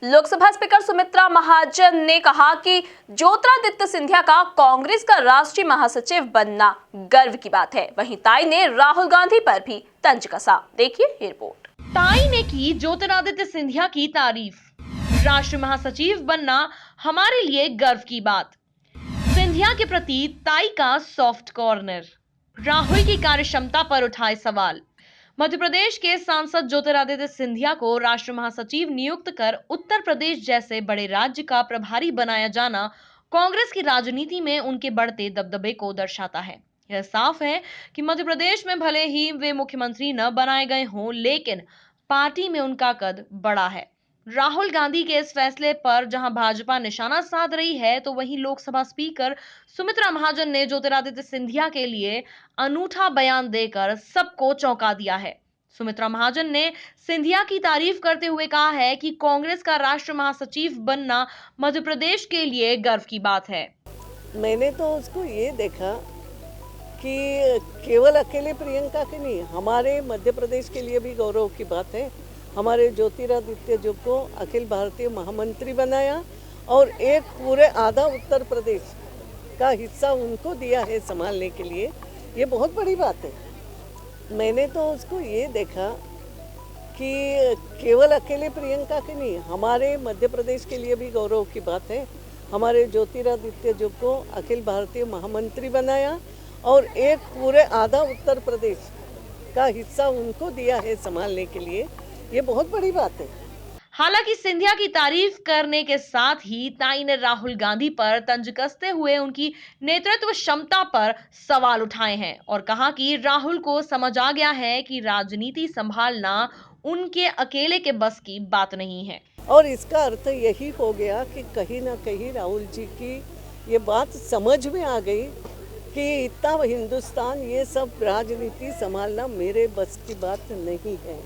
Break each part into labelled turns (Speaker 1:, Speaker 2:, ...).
Speaker 1: Lok Sabha speaker Sumitra Mahajan ने कहा कि ज्योतिरादित्य सिंधिया का कांग्रेस का राष्ट्रीय महासचिव बनना गर्व की बात है। वहीं ताई ने राहुल गांधी पर भी तंज कसा। देखिए ये रिपोर्ट।
Speaker 2: ताई ने की ज्योतिरादित्य सिंधिया की तारीफ। राष्ट्रीय महासचिव बनना हमारे लिए गर्व की बात। सिंधिया के प्रति ताई का सॉफ्ट कॉर्नर। राहुल की कार्यक्षमता पर उठाए सवाल। मध्य प्रदेश के सांसद ज्योतिरादित्य सिंधिया को राष्ट्र महासचिव नियुक्त कर उत्तर प्रदेश जैसे बड़े राज्य का प्रभारी बनाया जाना कांग्रेस की राजनीति में उनके बढ़ते दबदबे को दर्शाता है। यह साफ है कि मध्य प्रदेश में भले ही वे मुख्यमंत्री न बनाए गए हों, लेकिन पार्टी में उनका कद बड़ा है। राहुल गांधी के इस फैसले पर जहां भाजपा निशाना साध रही है, तो वहीं लोकसभा स्पीकर सुमित्रा महाजन ने ज्योतिरादित्य सिंधिया के लिए अनूठा बयान देकर सबको चौंका दिया है। सुमित्रा महाजन ने सिंधिया की तारीफ करते हुए कहा है कि कांग्रेस का राष्ट्र महासचिव बनना मध्य प्रदेश के लिए गर्व की बात है।
Speaker 3: मैंने तो उसको ये देखा कि केवल अकेले प्रियंका के नहीं, हमारे मध्य प्रदेश के लिए भी गौरव की बात है। हमारे ज्योतिरादित्य जी को अखिल भारतीय महामंत्री बनाया और एक पूरे आधा उत्तर प्रदेश का हिस्सा उनको दिया है संभालने के लिए। ये बहुत बड़ी बात है। मैंने तो उसको ये देखा कि केवल अकेले प्रियंका के नहीं, हमारे मध्य प्रदेश के लिए भी गौरव की बात है। हमारे ज्योतिरादित्य जी को अखिल भारतीय महामंत्री बनाया और एक पूरे आधा उत्तर प्रदेश का हिस्सा उनको दिया है संभालने के लिए। ये बहुत बड़ी बात है।
Speaker 2: हालांकि सिंधिया की तारीफ करने के साथ ही ताई ने राहुल गांधी पर तंज कसते हुए उनकी नेतृत्व क्षमता पर सवाल उठाए हैं और कहा कि राहुल को समझ आ गया है कि राजनीति संभालना उनके अकेले के बस की बात नहीं है।
Speaker 3: और इसका अर्थ यही हो गया कि कहीं ना कहीं राहुल जी की ये बात समझ में आ गई कि इतना हिंदुस्तान, ये सब राजनीति संभालना मेरे बस की बात नहीं है,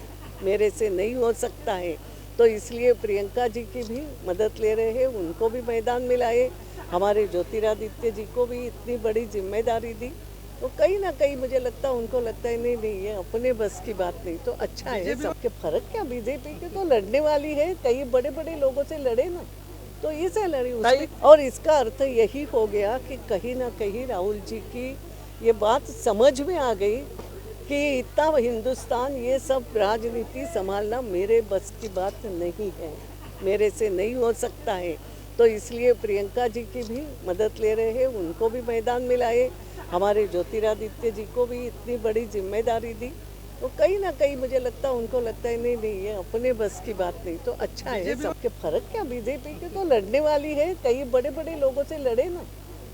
Speaker 3: मेरे से नहीं हो सकता है। तो इसलिए प्रियंका जी की भी मदद ले रहे हैं, उनको भी मैदान में लाए। हमारे ज्योतिरादित्य जी को भी इतनी बड़ी जिम्मेदारी दी, तो कहीं ना कहीं मुझे लगता है, उनको लगता है नहीं ये अपने बस की बात नहीं। तो अच्छा है, सबके फर्क क्या, बीजेपी के तो लड़ने वाली है, कई बड़े बड़े लोगों से लड़े ना, तो ये से लड़ी उसमें। और इसका अर्थ यही हो गया कि कहीं ना कहीं राहुल जी की ये बात समझ में आ गई कि इतना हिंदुस्तान, ये सब राजनीति संभालना मेरे बस की बात नहीं है, मेरे से नहीं हो सकता है। तो इसलिए प्रियंका जी की भी मदद ले रहे हैं, उनको भी मैदान में लाए। हमारे ज्योतिरादित्य जी को भी इतनी बड़ी जिम्मेदारी दी, तो कहीं ना कहीं मुझे लगता है, उनको लगता है नहीं ये अपने बस की बात नहीं। तो अच्छा है, सबके फर्क क्या, बीजेपी के तो लड़ने वाली है, कई बड़े बड़े लोगों से लड़े ना,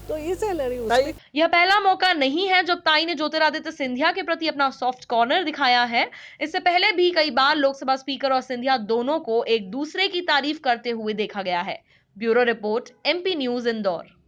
Speaker 3: तो ये से लड़ी उसमें।
Speaker 2: यह पहला मौका नहीं है जब ताई ने ज्योतिरादित्य सिंधिया के प्रति अपना सॉफ्ट कॉर्नर दिखाया है। इससे पहले भी कई बार लोकसभा स्पीकर और सिंधिया दोनों को एक दूसरे की तारीफ करते हुए देखा गया है। Bureau report, MP news, Indore.